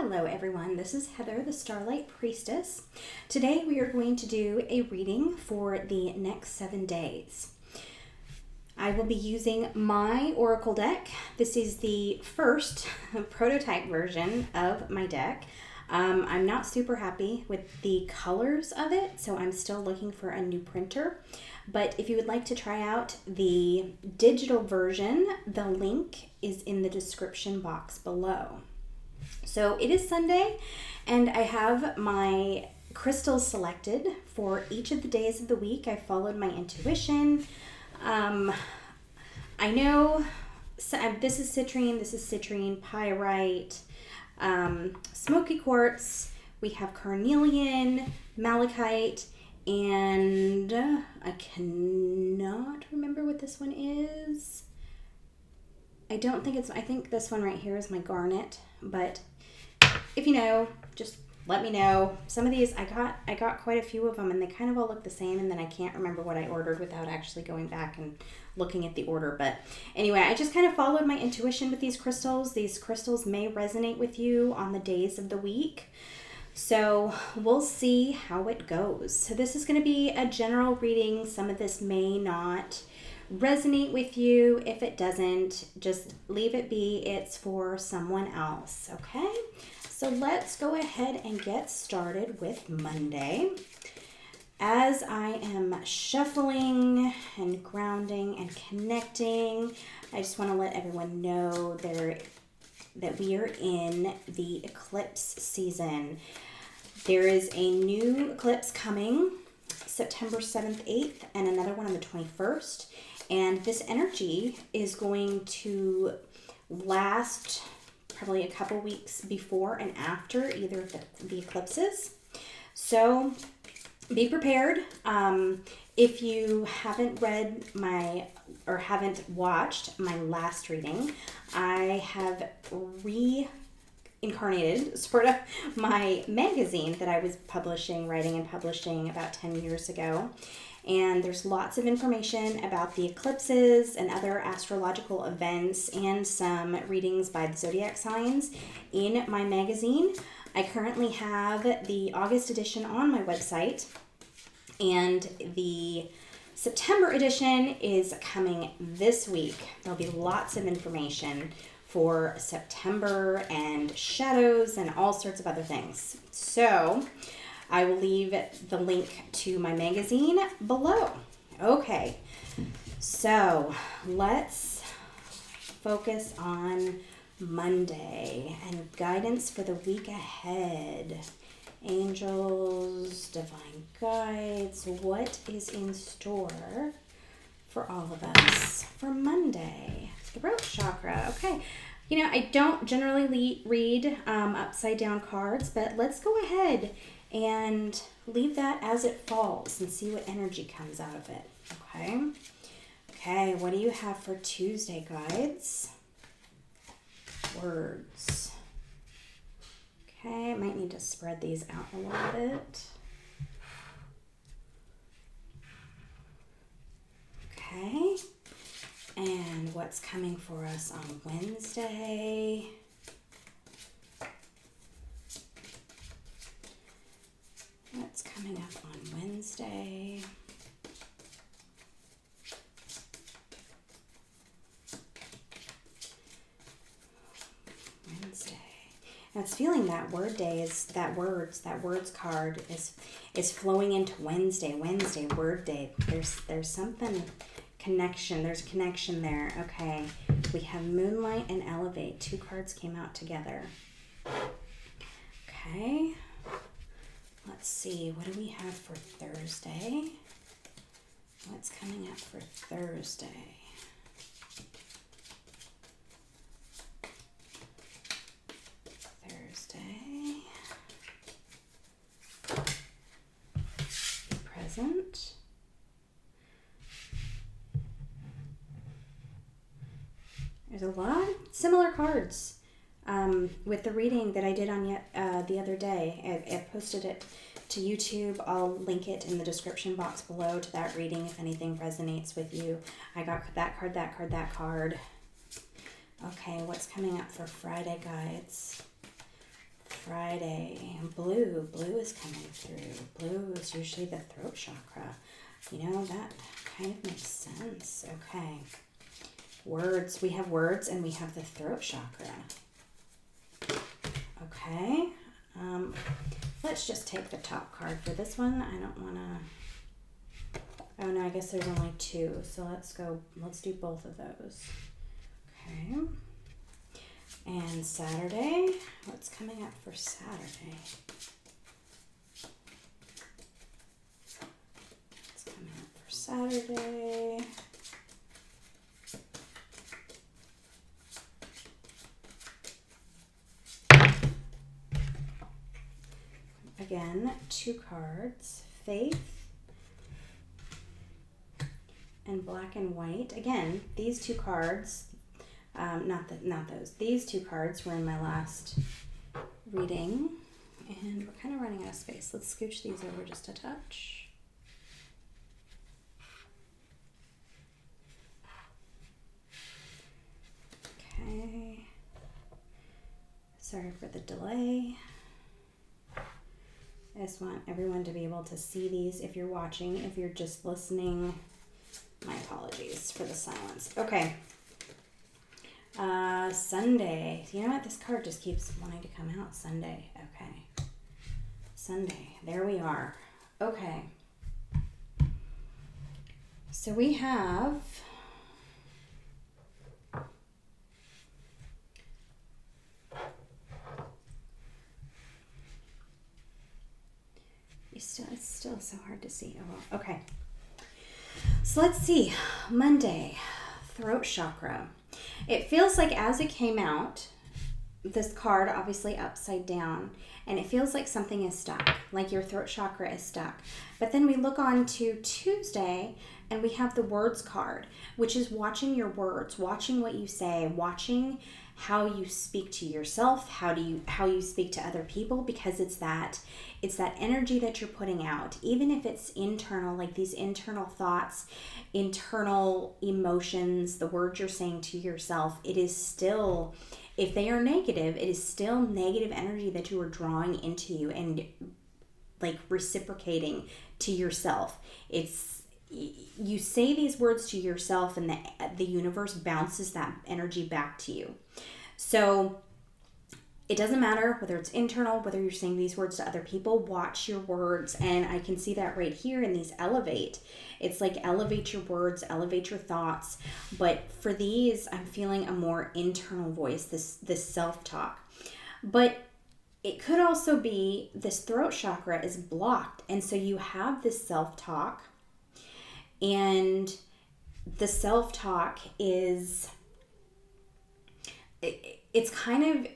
Hello everyone, this is Heather, the Starlight Priestess. Today we are going to do a reading for the next 7 days. I will be using my Oracle deck. This is the first prototype version of my deck. I'm not super happy with the colors of it, so I'm still looking for a new printer. But if you would like to try out the digital version, the link is in the description box below. So it is Sunday, and I have my crystals selected for each of the days of the week. I followed my intuition. I know this is citrine, pyrite, smoky quartz. We have carnelian, malachite, and I cannot remember what this one is. I think this one right here is my garnet, but if you know, just let me know. Some of these, I got quite a few of them, and they kind of all look the same, and then I can't remember what I ordered without actually going back and looking at the order. But anyway, I just kind of followed my intuition with these crystals. These crystals may resonate with you on the days of the week. So we'll see how it goes. So this is going to be a general reading. Some of this may not resonate with you. If it doesn't, just leave it be. It's for someone else, okay? So let's go ahead and get started with Monday. As I am shuffling and grounding and connecting, I just want to let everyone know that we are in the eclipse season. There is a new eclipse coming September 7th, 8th, and another one on the 21st. And this energy is going to last probably a couple weeks before and after either of the eclipses. So be prepared. If you haven't read haven't watched my last reading, I have reincarnated sort of my magazine that I was writing and publishing about 10 years ago. And there's lots of information about the eclipses and other astrological events and some readings by the zodiac signs in my magazine. I currently have the August edition on my website, and the September edition is coming this week. There'll be lots of information for September and shadows and all sorts of other things. So I will leave the link to my magazine below. Okay, so let's focus on Monday and guidance for the week ahead. Angels, divine guides, what is in store for all of us for Monday? Throat chakra, okay. You know, I don't generally read upside down cards, but let's go ahead and leave that as it falls and see what energy comes out of it, okay? Okay, what do you have for Tuesday, guides? Words. Okay, I might need to spread these out a little bit. Okay, and what's coming for us on Wednesday? What's coming up on Wednesday? And it's feeling that that words card is flowing into Wednesday word day. There's something connection. There's a connection there. Okay. We have Moonlight and Elevate. 2 cards came out together. Okay. Let's see, what do we have for Thursday? What's coming up for Thursday? Be present. There's a lot of similar cards with the reading that I did on the other day. I posted it to YouTube. I'll link it in the description box below to that reading if anything resonates with you. I got that card. Okay, what's coming up for Friday, guides? Friday. Blue is coming through. Blue is usually the throat chakra. You know, that kind of makes sense. Okay. Words. We have words and we have the throat chakra. Okay. Let's just take the top card for this one. I don't want to... Oh, no, I guess there's only two. So let's do both of those. Okay. And Saturday. What's coming up for Saturday? What's coming up for Saturday? Again, two cards. Faith and black and white. Again, these two cards, not those. These two cards were in my last reading, and we're kind of running out of space. Let's scooch these over just a touch. Okay. Sorry for the delay. I just want everyone to be able to see these if you're watching. If you're just listening, my apologies for the silence. Okay. Sunday. You know what? This card just keeps wanting to come out. Sunday. Okay. Sunday. There we are. Okay. So we have... It's still so hard to see. Oh, well. Okay. So let's see. Monday, throat chakra. It feels like as it came out, this card obviously upside down, and it feels like something is stuck, like your throat chakra is stuck. But then we look on to Tuesday, and we have the words card, which is watching your words, watching what you say, watching how you speak to yourself, how you speak to other people, because it's that energy that you're putting out, even if it's internal, like these internal thoughts, internal emotions, the words you're saying to yourself, it is still, if they are negative, it is still negative energy that you are drawing into you and like reciprocating to yourself. You say these words to yourself, and the universe bounces that energy back to you. So it doesn't matter whether it's internal, whether you're saying these words to other people, watch your words. And I can see that right here in these elevate. It's like elevate your words, elevate your thoughts. But for these, I'm feeling a more internal voice, this self-talk. But it could also be this throat chakra is blocked. And so you have this self-talk. And the self-talk is, it's kind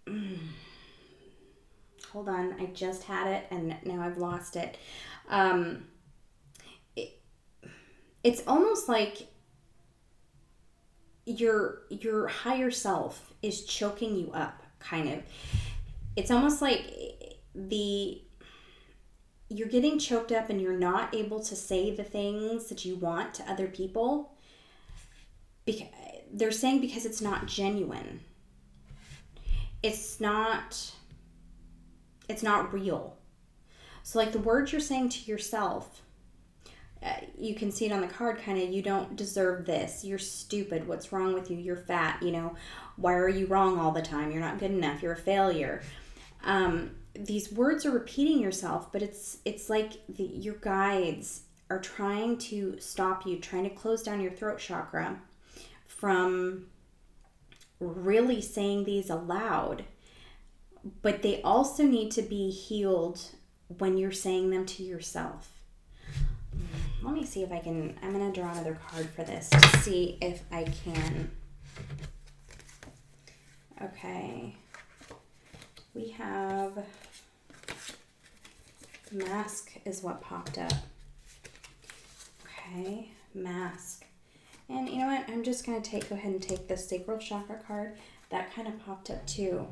of, hold on, I just had it and now I've lost it. It's almost like your higher self is choking you up, kind of. It's almost like you're getting choked up and you're not able to say the things that you want to other people. They're saying because it's not genuine. It's not real. So like the words you're saying to yourself, you can see it on the card, kind of, you don't deserve this. You're stupid. What's wrong with you? You're fat. You know, why are you wrong all the time? You're not good enough. You're a failure. These words are repeating yourself, but it's like your guides are trying to stop you, trying to close down your throat chakra from really saying these aloud. But they also need to be healed when you're saying them to yourself. Let me see if I can, I'm going to draw another card for this to see if I can. Okay. We have mask is what popped up. Okay, mask. And you know what? I'm just going to go ahead and take the sacral chakra card. That kind of popped up too.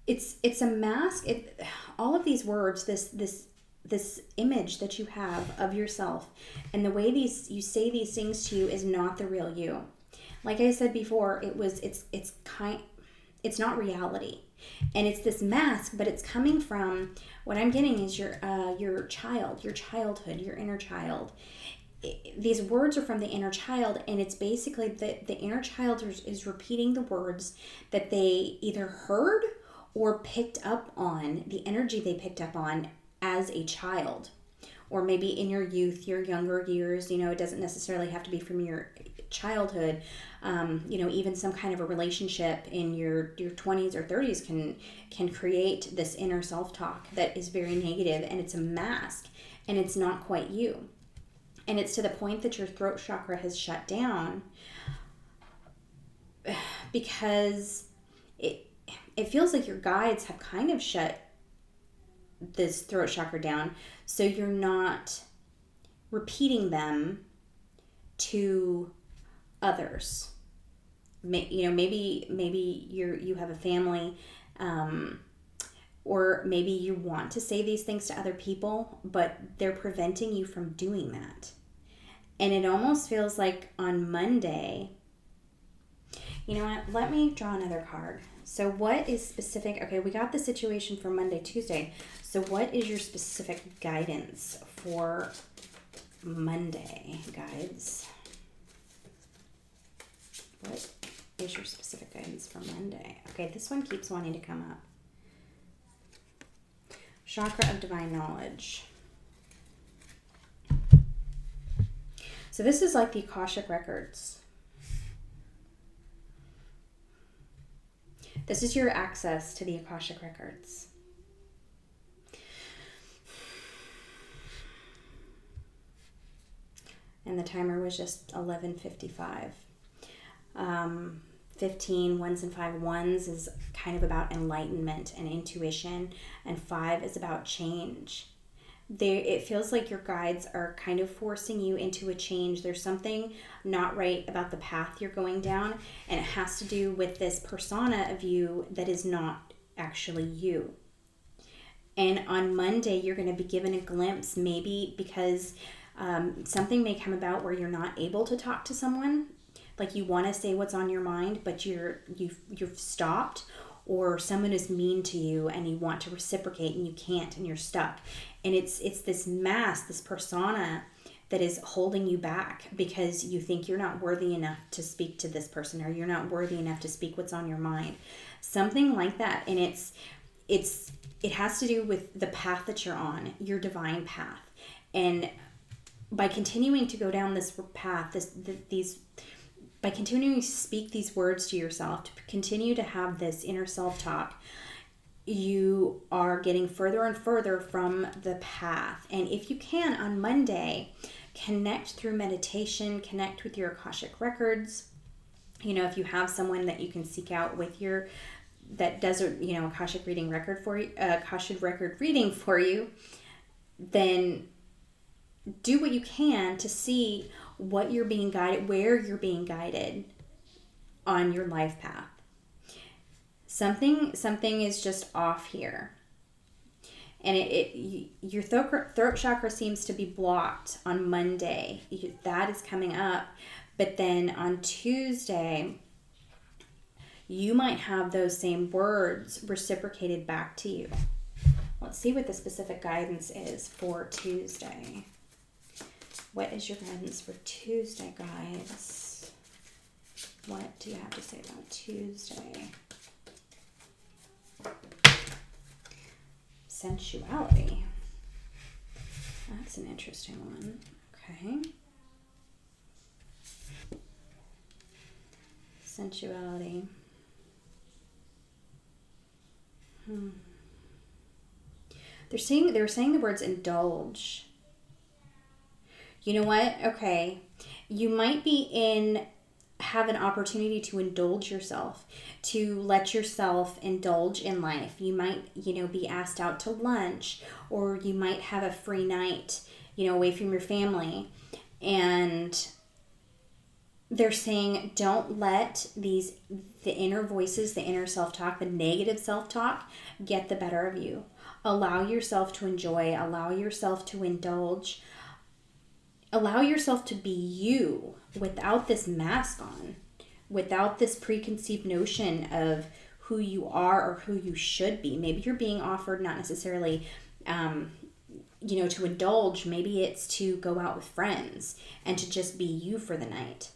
It's a mask. All of these words, this image that you have of yourself, and the way you say these things to you is not the real you. like I said before, it's not reality. And it's this mask, but it's coming from, what I'm getting is your child, your childhood, your inner child. These words are from the inner child, and it's basically the inner child is repeating the words that they either heard or picked up on, the energy they picked up on as a child, or maybe in your youth, your younger years. It doesn't necessarily have to be from your childhood. Even some kind of a relationship in your 20s or 30s can create this inner self-talk that is very negative, and it's a mask, and it's not quite you. And it's to the point that your throat chakra has shut down, because it feels like your guides have kind of shut this throat chakra down, so you're not repeating them to others. Maybe you have a family, or maybe you want to say these things to other people, but they're preventing you from doing that. And it almost feels like on Monday, you know what, let me draw another card. So what is specific? Okay, we got the situation for Monday, Tuesday. So what is your specific guidance for Monday, guides? What is your specific guidance for Monday? Okay, this one keeps wanting to come up. Chakra of divine knowledge. So this is like the Akashic records. This is your access to the Akashic records. And the timer was just 11:55. 15, 1s and 5. 1s is kind of about enlightenment and intuition, and 5 is about change. It feels like your guides are kind of forcing you into a change. There's something not right about the path you're going down, and it has to do with this persona of you that is not actually you. And on Monday, you're going to be given a glimpse, maybe because something may come about where you're not able to talk to someone. Like you want to say what's on your mind, but you've stopped, or someone is mean to you and you want to reciprocate and you can't, and you're stuck. And it's this mask, this persona that is holding you back because you think you're not worthy enough to speak to this person, or you're not worthy enough to speak what's on your mind. Something like that. And it has to do with the path that you're on, your divine path. And by continuing to go down this path, by continuing to speak these words to yourself, to continue to have this inner self-talk, you are getting further and further from the path. And if you can, on Monday, connect through meditation, connect with your Akashic records. If you have someone that you can seek out that does Akashic reading record for you, Akashic record reading for you, then do what you can to see what you're being guided, where you're being guided on your life path. Something is just off here. And your throat chakra seems to be blocked on Monday. That is coming up. But then on Tuesday, you might have those same words reciprocated back to you. Let's see what the specific guidance is for Tuesday. What is your guidance for Tuesday, guys? What do you have to say about Tuesday? Sensuality. That's an interesting one. Okay. Sensuality. They were saying the words indulge. You know what? Okay. You might have an opportunity to indulge yourself, to let yourself indulge in life. You might, be asked out to lunch, or you might have a free night, away from your family. And they're saying, don't let the inner voices, the inner self-talk, the negative self-talk get the better of you. Allow yourself to enjoy, allow yourself to indulge. Allow yourself to be you without this mask on. without this preconceived notion of who you are or who you should be. Maybe you're being offered not necessarily, to indulge. Maybe it's to go out with friends and to just be you for the night.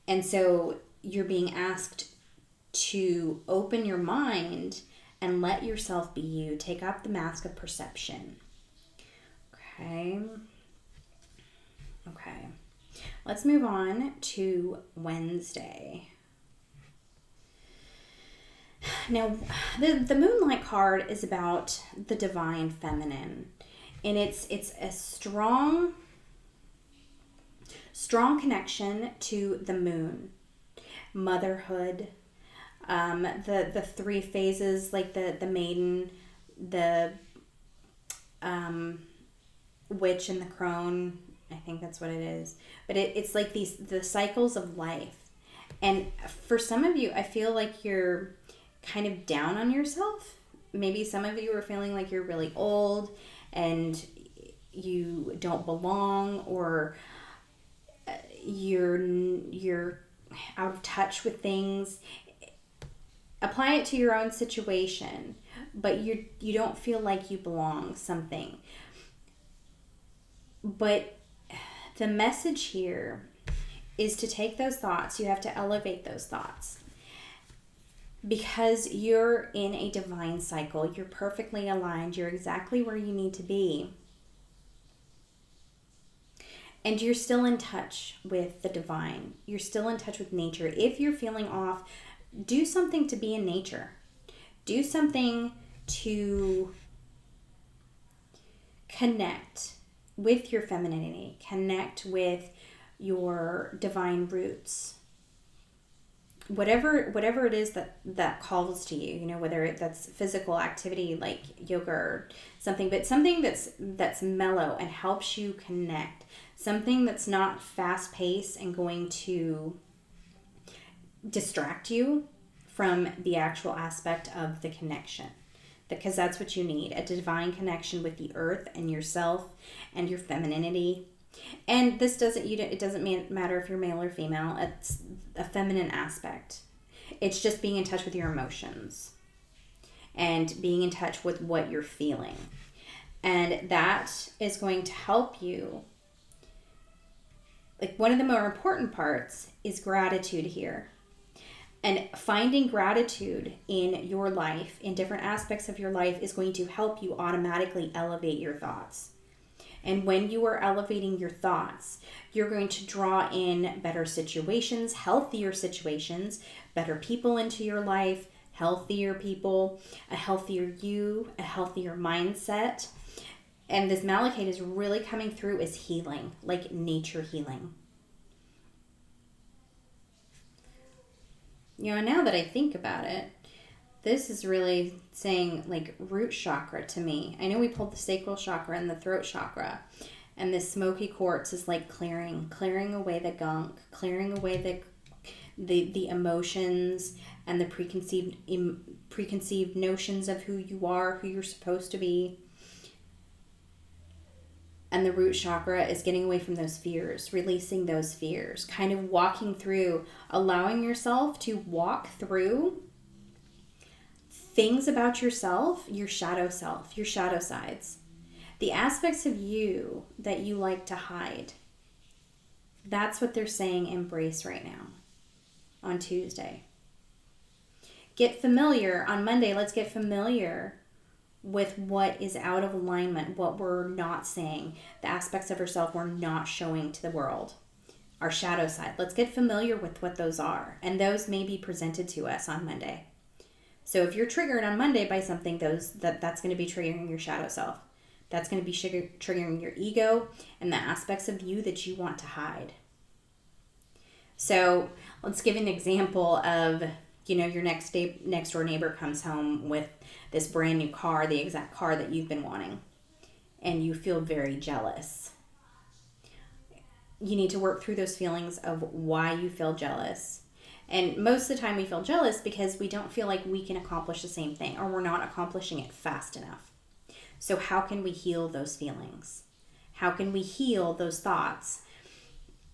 And so you're being asked to open your mind and let yourself be you. Take off the mask of perception. Okay. Let's move on to Wednesday. Now, the Moonlight card is about the divine feminine. And it's a strong connection to the moon, motherhood, the three phases, like the maiden, the witch, and the crone. I think that's what it is. But it's like the cycles of life. And for some of you, I feel like you're kind of down on yourself. Maybe some of you are feeling like you're really old and you don't belong, or you're out of touch with things. Apply it to your own situation, but you don't feel like you belong something. But the message here is to take those thoughts. You have to elevate those thoughts. Because you're in a divine cycle. You're perfectly aligned. You're exactly where you need to be. And you're still in touch with the divine. You're still in touch with nature. If you're feeling off, do something to be in nature. Do something to connect with your femininity. Connect with your divine roots. Whatever it is that calls to you, whether that's physical activity like yoga or something, but something that's mellow and helps you connect. Something that's not fast paced and going to distract you from the actual aspect of the connection. Because that's what you need, a divine connection with the earth and yourself and your femininity. And this it doesn't matter if you're male or female. It's a feminine aspect. It's just being in touch with your emotions and being in touch with what you're feeling. And that is going to help you. Like, one of the more important parts is gratitude here. And finding gratitude in your life, in different aspects of your life, is going to help you automatically elevate your thoughts. And when you are elevating your thoughts, you're going to draw in better situations, healthier situations, better people into your life, healthier people, a healthier you, a healthier mindset. And this Malachite is really coming through as healing, like nature healing. Now that I think about it, this is really saying like root chakra to me. I know we pulled the sacral chakra and the throat chakra, and this smoky quartz is like clearing away the gunk, clearing away the emotions and the preconceived notions of who you are, who you're supposed to be. And the root chakra is getting away from those fears, releasing those fears, kind of walking through, allowing yourself to walk through things about yourself, your shadow self, your shadow sides, the aspects of you that you like to hide. That's what they're saying embrace right now on Tuesday. Get familiar. On Monday, let's get familiar with what is out of alignment, what we're not saying, the aspects of ourselves we're not showing to the world, our shadow side. Let's get familiar with what those are, and those may be presented to us on Monday. So if you're triggered on Monday by something, that's going to be triggering your shadow self. That's going to be triggering your ego and the aspects of you that you want to hide. So let's give an example of, your next door neighbor comes home with this brand new car, the exact car that you've been wanting, and you feel very jealous. You need to work through those feelings of why you feel jealous. And most of the time we feel jealous because we don't feel like we can accomplish the same thing, or we're not accomplishing it fast enough. So how can we heal those feelings? How can we heal those thoughts?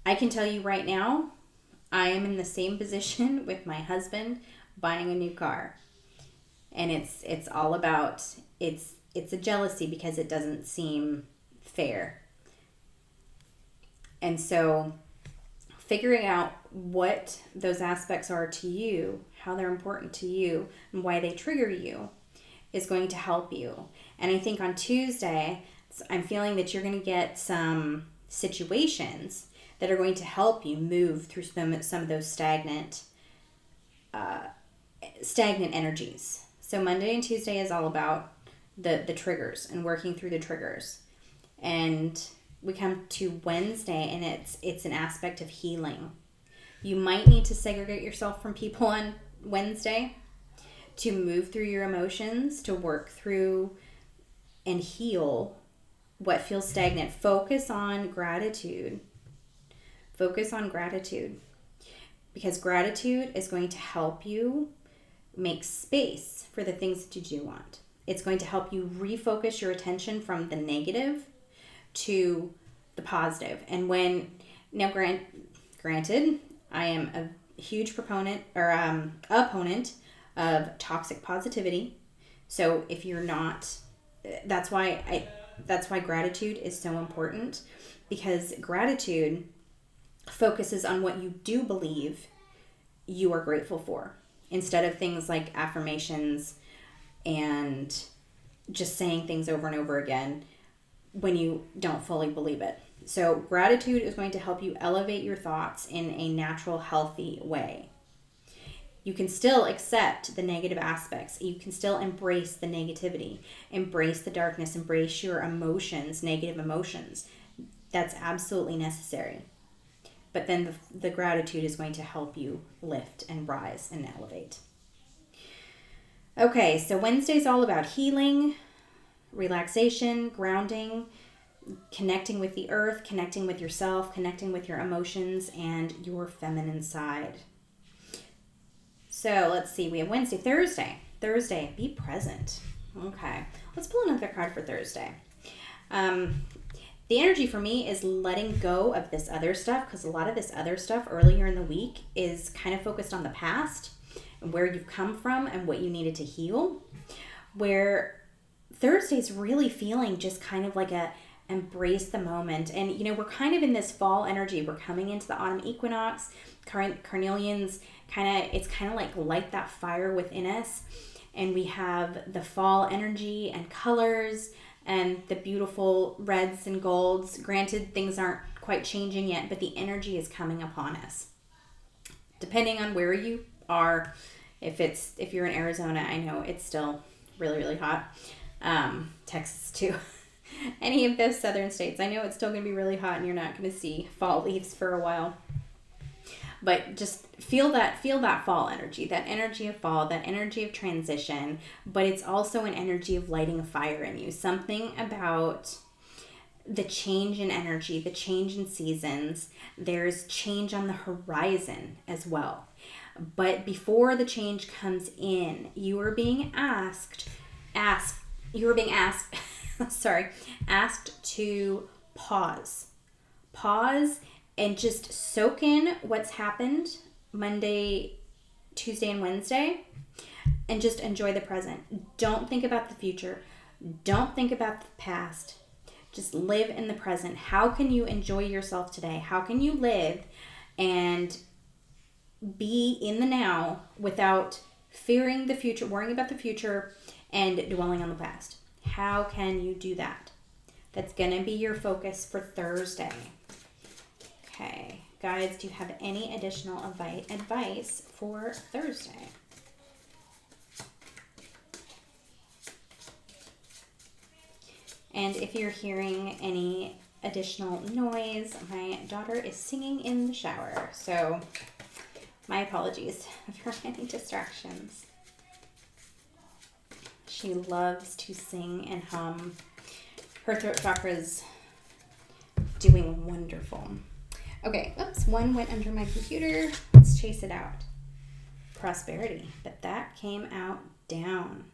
I can tell you right now, I am in the same position with my husband buying a new car. And it's all about, it's a jealousy because it doesn't seem fair. And so figuring out what those aspects are to you, how they're important to you, and why they trigger you is going to help you. And I think on Tuesday, I'm feeling that you're going to get some situations that are going to help you move through some of those stagnant energies. So Monday and Tuesday is all about the triggers and working through the triggers. And we come to Wednesday, and it's an aspect of healing. You might need to segregate yourself from people on Wednesday to move through your emotions, to work through and heal what feels stagnant. Focus on gratitude. Focus on gratitude. Because gratitude is going to help you make space for the things that you do want. It's going to help you refocus your attention from the negative to the positive. And granted, I am a huge opponent of toxic positivity. So if you're not, that's why gratitude is so important, because gratitude focuses on what you do believe you are grateful for, instead of things like affirmations and just saying things over and over again when you don't fully believe it. So gratitude is going to help you elevate your thoughts in a natural, healthy way. You can still accept the negative aspects. You can still embrace the negativity, embrace the darkness, embrace your emotions, negative emotions. That's absolutely necessary. But then the gratitude is going to help you lift and rise and elevate. Okay, so Wednesday's all about healing, relaxation, grounding, connecting with the earth, connecting with yourself, connecting with your emotions and your feminine side. So let's see, we have Wednesday. Thursday, be present. Okay, let's pull another card for Thursday. The energy for me is letting go of this other stuff, because a lot of this other stuff earlier in the week is kind of focused on the past and where you've come from and what you needed to heal. Where Thursday's really feeling just kind of like a embrace the moment. And, we're kind of in this fall energy. We're coming into the autumn equinox. Carnelians it's kind of like light that fire within us. And we have the fall energy and colors and the beautiful reds and golds. Granted, things aren't quite changing yet, but the energy is coming upon us. Depending on where you are, if you're in Arizona, I know it's still really, really hot. Texas too. Any of those southern states, I know it's still going to be really hot and you're not going to see fall leaves for a while. But just feel that fall energy, that energy of fall, that energy of transition. But it's also an energy of lighting a fire in you. Something about the change in energy, the change in seasons. There's change on the horizon as well. But before the change comes in, you are being asked to pause. Pause and just soak in what's happened Monday, Tuesday, and Wednesday, and just enjoy the present. Don't think about the future. Don't think about the past. Just live in the present. How can you enjoy yourself today? How can you live and be in the now without fearing the future, worrying about the future, and dwelling on the past? How can you do that? That's going to be your focus for Thursday. Okay, guys, do you have any additional advice for Thursday? And if you're hearing any additional noise, my daughter is singing in the shower, so my apologies for any distractions. She loves to sing and hum. Her throat chakra's doing wonderful. Okay, oops, one went under my computer. Let's chase it out. Prosperity, but that came out down.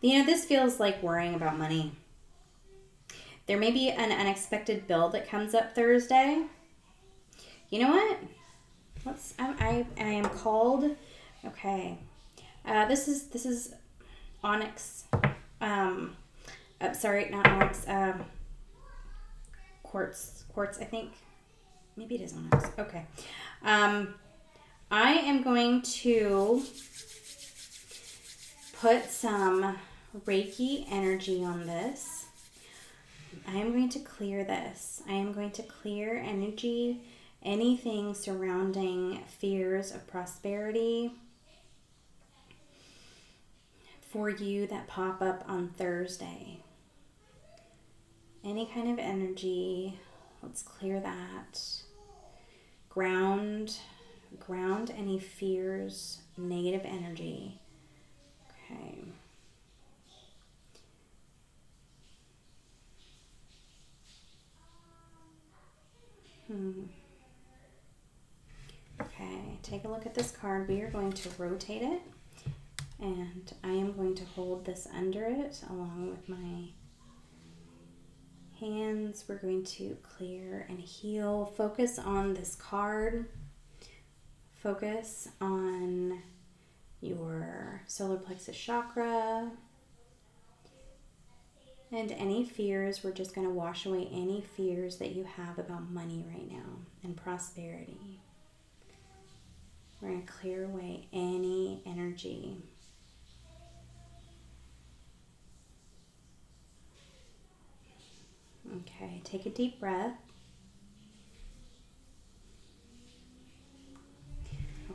This feels like worrying about money. There may be an unexpected bill that comes up Thursday. You know what? I am called. Okay. This is onyx. Sorry, not onyx. Quartz. I think maybe it is onyx. Okay. I am going to put some Reiki energy on this. I am going to clear this. I am going to clear energy, anything surrounding fears of prosperity for you that pop up on Thursday. Any kind of energy, let's clear that. Ground any fears, negative energy. Okay. Okay, take a look at this card. We are going to rotate it, and I am going to hold this under it along with my hands. We're going to clear and heal. Focus on this card. Focus on your solar plexus chakra. And any fears, we're just going to wash away any fears that you have about money right now and prosperity. We're going to clear away any energy. Okay, take a deep breath.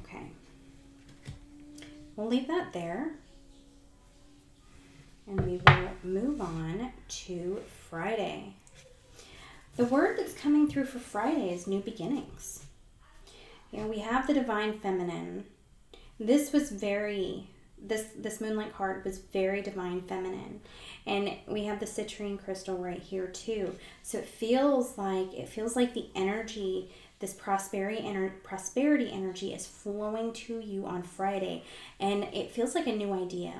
Okay. We'll leave that there. And we will move on to Friday. The word that's coming through for Friday is new beginnings. We have the divine feminine. This moonlight card was very divine feminine. And we have the citrine crystal right here too. So it feels like the energy, this prosperity energy is flowing to you on Friday. And it feels like a new idea,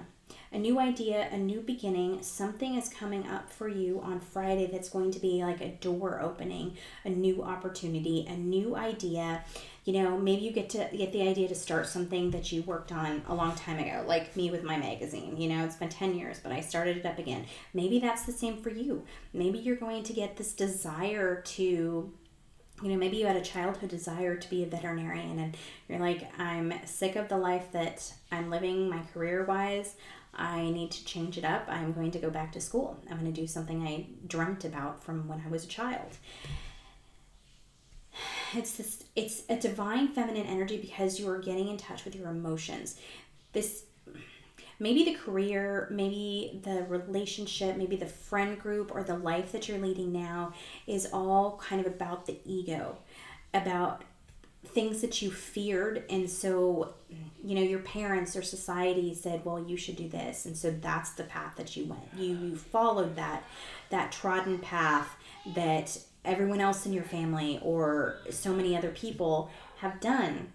a new beginning. Something is coming up for you on Friday that's going to be like a door opening, a new opportunity, a new idea. Maybe you get the idea to start something that you worked on a long time ago, like me with my magazine. It's been 10 years, but I started it up again. Maybe that's the same for you. Maybe you're going to get this desire to, maybe you had a childhood desire to be a veterinarian, and you're like, I'm sick of the life that I'm living, my career-wise. I need to change it up. I'm going to go back to school. I'm going to do something I dreamt about from when I was a child. It's a divine feminine energy because you are getting in touch with your emotions. This, maybe the career, maybe the relationship, maybe the friend group or the life that you're leading now is all kind of about the ego, about things that you feared. And so, your parents or society said, well, you should do this. And so that's the path that you went. You followed that trodden path that everyone else in your family or so many other people have done.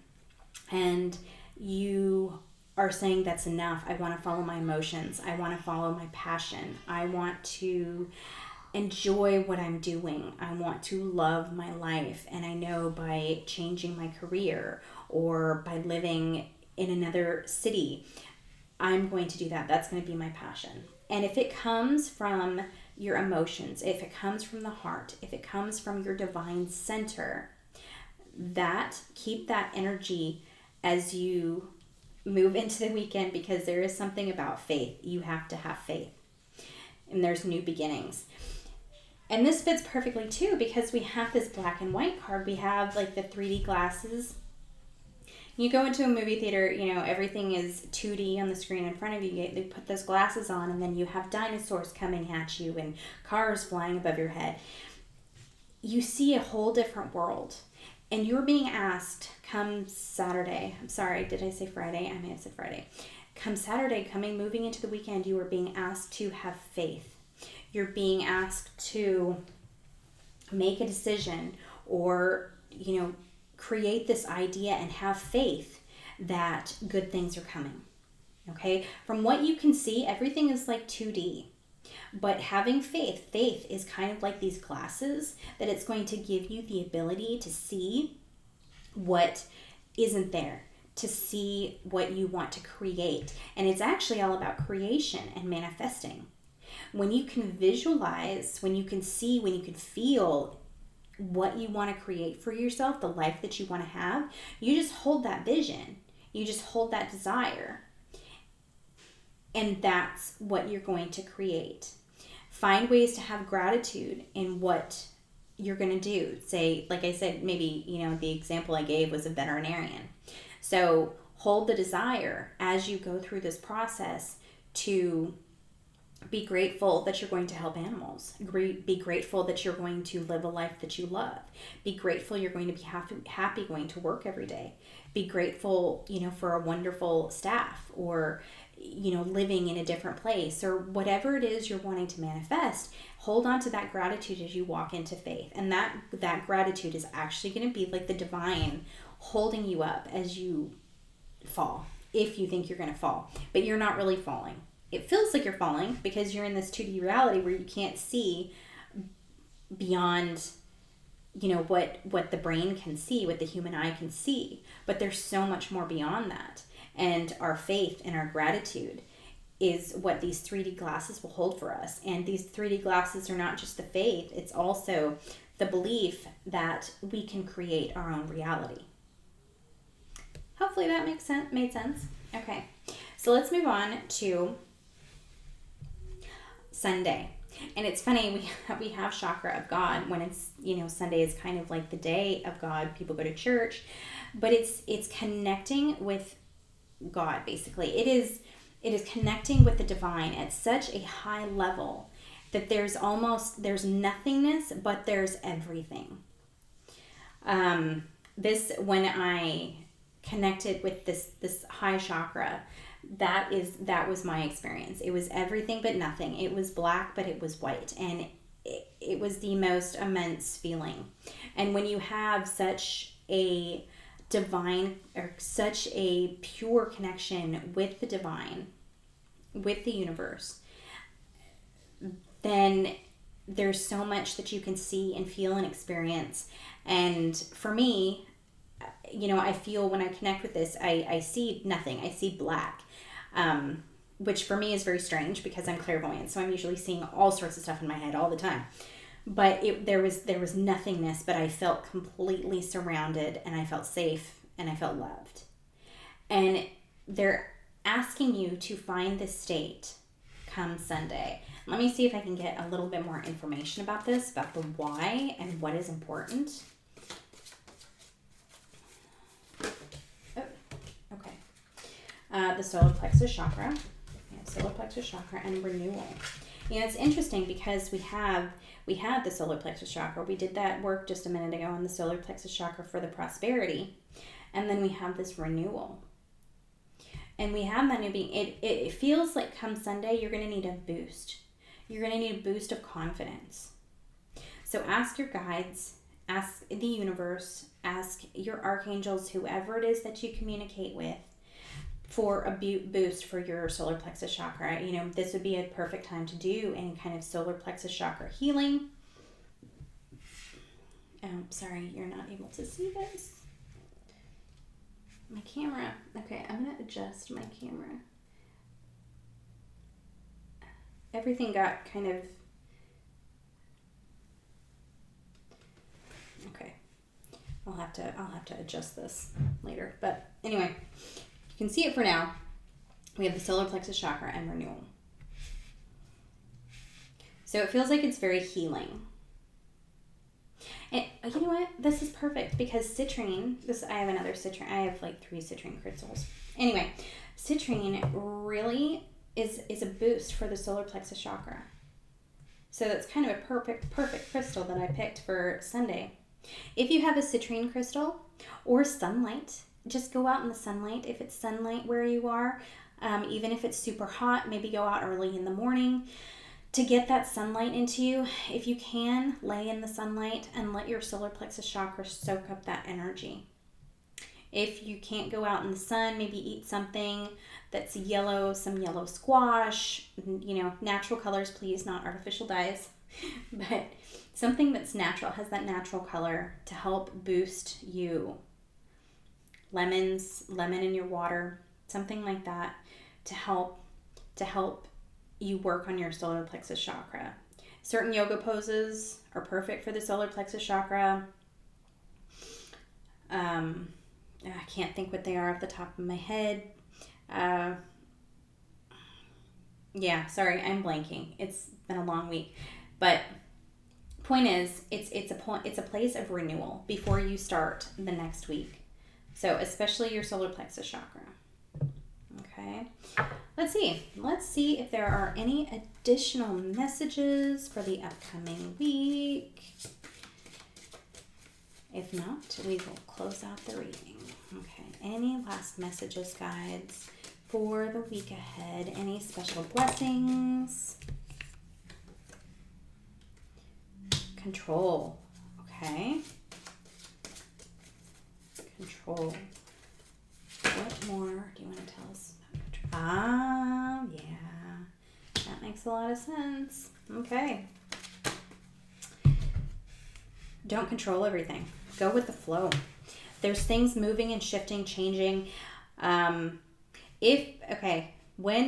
And you are saying that's enough. I want to follow my emotions. I want to follow my passion. I want to enjoy what I'm doing. I want to love my life. And I know by changing my career or by living in another city, I'm going to do that. That's going to be my passion. And if it comes from your emotions, if it comes from the heart, if it comes from your divine center, keep that energy as you move into the weekend, because there is something about faith. You have to have faith. And there's new beginnings. And this fits perfectly too, because we have this black and white card. We have like the 3D glasses. You go into a movie theater, everything is 2D on the screen in front of you. They put those glasses on, and then you have dinosaurs coming at you and cars flying above your head. You see a whole different world. And you're being asked come Saturday. I'm sorry, did I say Friday? I may have said Friday. Come Saturday, moving into the weekend, you are being asked to have faith. You're being asked to make a decision or, create this idea and have faith that good things are coming. Okay? From what you can see, everything is like 2D. But having faith is kind of like these glasses that it's going to give you the ability to see what isn't there to see what you want to create. And it's actually all about creation and manifesting. When you can visualize, when you can see, when you can feel what you want to create for yourself, the life that you want to have, you just hold that vision. You just hold that desire. And that's what you're going to create. Find ways to have gratitude in what you're going to do. Say, like I said, maybe, the example I gave was a veterinarian. So hold the desire as you go through this process to be grateful that you're going to help animals. Be grateful that you're going to live a life that you love. Be grateful you're going to be happy going to work every day. Be grateful, for a wonderful staff, or, living in a different place, or whatever it is you're wanting to manifest. Hold on to that gratitude as you walk into faith. And that gratitude is actually going to be like the divine holding you up as you fall, if you think you're going to fall. But you're not really falling. It feels like you're falling because you're in this 2D reality where you can't see beyond, what the brain can see, what the human eye can see. But there's so much more beyond that. And our faith and our gratitude is what these 3D glasses will hold for us. And these 3D glasses are not just the faith, it's also the belief that we can create our own reality. Hopefully that made sense. Okay, so let's move on to Sunday. And it's funny, we have Chakra of God when it's, Sunday is kind of like the day of God. People go to church, but it's connecting with God, basically. It is connecting with the divine at such a high level that there's nothingness, but there's everything. When I connected with this high chakra, that was my experience. It was everything but nothing. It was black, but it was white. And it was the most immense feeling. And when you have such a divine, or such a pure connection with the divine, with the universe, then there's so much that you can see and feel and experience. And for me, I feel when I connect with this, I see nothing. I see black, which for me is very strange because I'm clairvoyant. So I'm usually seeing all sorts of stuff in my head all the time. But there was nothingness, but I felt completely surrounded, and I felt safe, and I felt loved. And they're asking you to find this state come Sunday. Let me see if I can get a little bit more information about this, about the why and what is important. The solar plexus chakra. Solar plexus chakra and renewal. It's interesting because we had the solar plexus chakra. We did that work just a minute ago on the solar plexus chakra for the prosperity. And then we have this renewal. And we have that new being. It feels like come Sunday, you're going to need a boost. You're going to need a boost of confidence. So ask your guides, ask the universe, ask your archangels, whoever it is that you communicate with, for a boost for your solar plexus chakra. This would be a perfect time to do any kind of solar plexus chakra healing. Sorry, you're not able to see this. My camera. Okay, I'm going to adjust my camera. Everything got kind of... Okay. I'll have to adjust this later. But anyway, you can see it for now. We have the solar plexus chakra and renewal. So it feels like it's very healing. And you know what? This is perfect because citrine, I have another citrine. I have like 3 citrine crystals. Anyway, citrine really is a boost for the solar plexus chakra. So that's kind of a perfect crystal that I picked for Sunday. If you have a citrine crystal or sunlight, just go out in the sunlight. If it's sunlight where you are, even if it's super hot, maybe go out early in the morning to get that sunlight into you. If you can, lay in the sunlight and let your solar plexus chakra soak up that energy. If you can't go out in the sun, maybe eat something that's yellow, some yellow squash, natural colors, please, not artificial dyes, but something that's natural, has that natural color to help boost you lemon in your water, something like that to help you work on your solar plexus chakra. Certain yoga poses are perfect for the solar plexus chakra. I can't think what they are off the top of my head. Yeah, sorry, I'm blanking. It's been a long week. But point is, it's a place of renewal before you start the next week. So especially your solar plexus chakra. Okay. Let's see if there are any additional messages for the upcoming week. If not, we will close out the reading. Okay. Any last messages, guides, for the week ahead? Any special blessings? Control. Okay. Control. What more do you want to tell us about control? Yeah. That makes a lot of sense. Okay. Don't control everything. Go with the flow. There's things moving and shifting, changing. When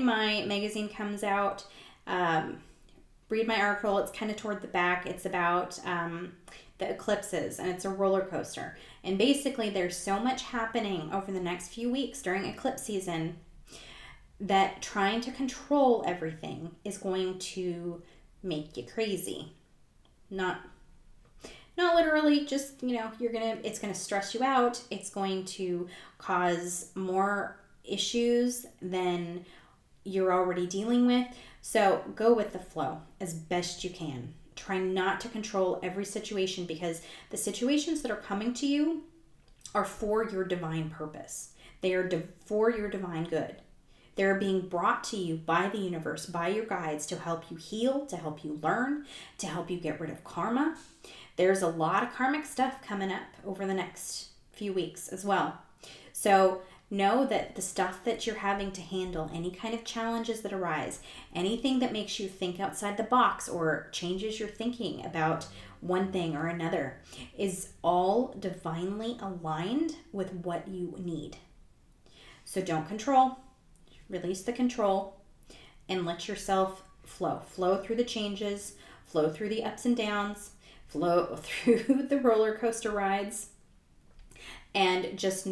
my magazine comes out, read my article. It's kind of toward the back. It's about the eclipses, and it's a roller coaster. And basically, there's so much happening over the next few weeks during eclipse season that trying to control everything is going to make you crazy. Not literally, just, it's going to stress you out. It's going to cause more issues than you're already dealing with. So go with the flow as best you can. Try not to control every situation, because the situations that are coming to you are for your divine purpose. They are for your divine good. They're being brought to you by the universe, by your guides, to help you heal, to help you learn, to help you get rid of karma. There's a lot of karmic stuff coming up over the next few weeks as well. So know that the stuff that you're having to handle, any kind of challenges that arise, anything that makes you think outside the box or changes your thinking about one thing or another, is all divinely aligned with what you need. So don't control. Release the control and let yourself flow. Flow through the changes, flow through the ups and downs, flow through the roller coaster rides. And just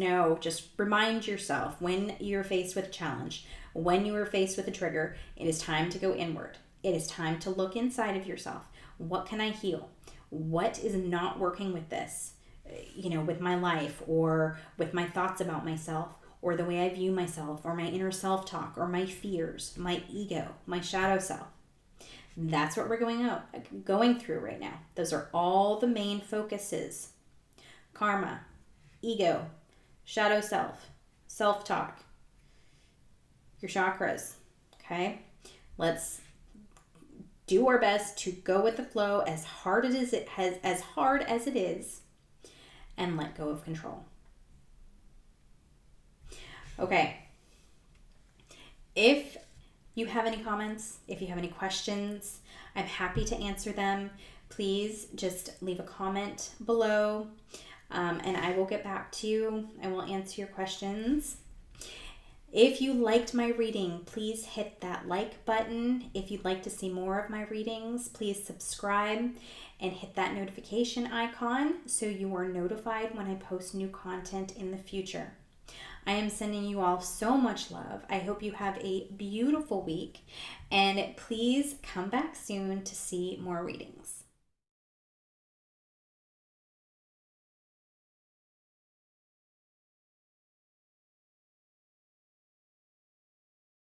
remind yourself, when you're faced with a challenge, when you are faced with a trigger, it is time to go inward. It is time to look inside of yourself. What can I heal? What is not working with this? With my life, or with my thoughts about myself, or the way I view myself, or my inner self-talk, or my fears, my ego, my shadow self. That's what we're going through right now. Those are all the main focuses. Karma, ego, shadow self, self-talk, your chakras. Okay? Let's do our best to go with the flow as hard as it is, and let go of control. Okay. If you have any comments, if you have any questions, I'm happy to answer them. Please just leave a comment below, and I will get back to you. I will answer your questions. If you liked my reading, please hit that like button. If you'd like to see more of my readings, please subscribe and hit that notification icon so you are notified when I post new content in the future. I am sending you all so much love. I hope you have a beautiful week, and please come back soon to see more readings.